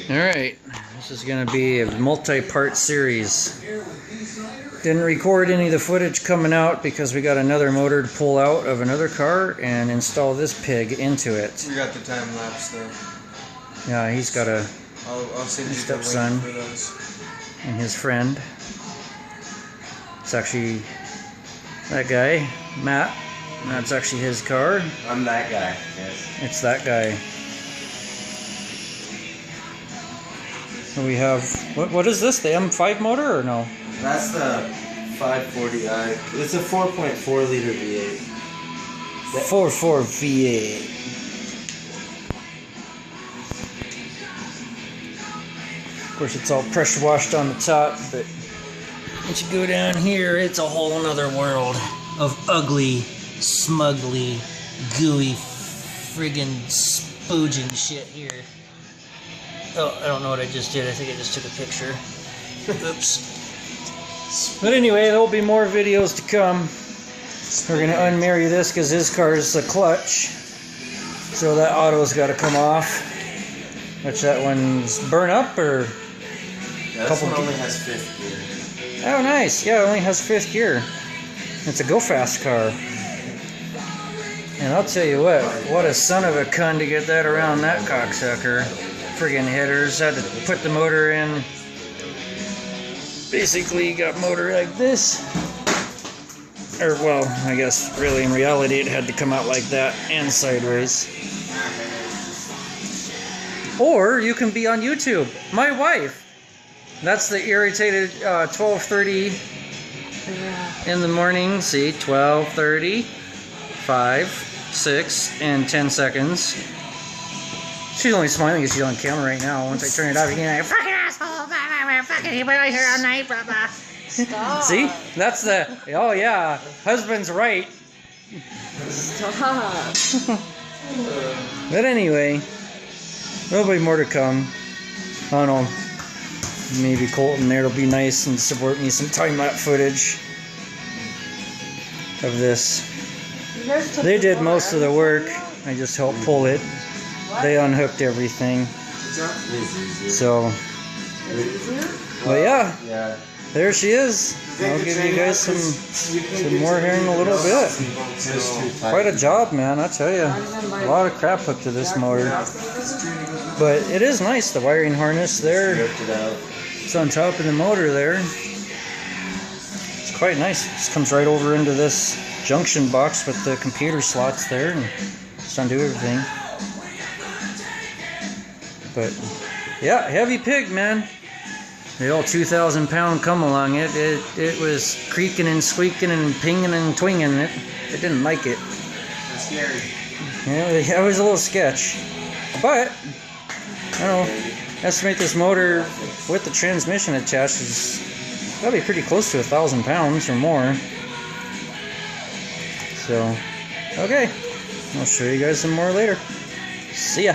Alright, this is going to be a multi-part series. Didn't record any of the footage coming out because we got another motor to pull out of another car and install this pig into it. We got the time lapse though. Yeah, he's got a stepson and his friend. It's actually that guy, Matt. That's actually his car. I'm that guy, yes. It's that guy. We have, what is this, the M5 motor or no? That's the 540i. It's a 4.4 liter V8. 4.4 V8. Of course it's all pressure washed on the top, but once you go down here, it's a whole nother world of ugly, smugly, gooey, friggin' spooging shit here. Oh, I don't know what I just did. I think I just took a picture. Oops. But anyway, there'll be more videos to come. We're going to unmarry this because his car is the clutch. So that auto's got to come off. Which that one's burn up or... Yeah, this one only has 5th gear. Oh, nice. Yeah, it only has 5th gear. It's a go-fast car. And I'll tell you what a son of a cunt to get that around that cocksucker. Friggin' headers, had to put the motor in. Basically, you got motor like this. Or, well, I guess really in reality it had to come out like that and sideways. Or you can be on YouTube. My wife. That's the irritated 12:30 in the morning. See, 12:30, 5, 6, and 10 seconds. She's only smiling because she's on camera right now. Once I turn it off, you can like, fucking asshole, blah, blah, blah, fucking you out here all night, blah, blah. Stop. See? That's the, oh yeah, husband's right. Stop. But anyway, there'll be more to come. I don't know, maybe Colton there will be nice and support me some time-lapse footage of this. They did most of the work. I just helped pull it. They unhooked everything. So, but yeah, there she is. I'll give you guys some more here in a little bit. Quite a job, man, I tell you. A lot of crap hooked to this motor. But it is nice, the wiring harness there. It's on top of the motor there. It's quite nice. It just comes right over into this junction box with the computer slots there and just undo everything. But yeah, heavy pig, man. The old 2,000 pound come along. It was creaking and squeaking and pinging and twinging. It didn't like it. That's scary. Yeah, it was a little sketch. But I don't know. Estimate this motor with the transmission attached is gotta be pretty close to 1,000 pounds or more. So okay, I'll show you guys some more later. See ya.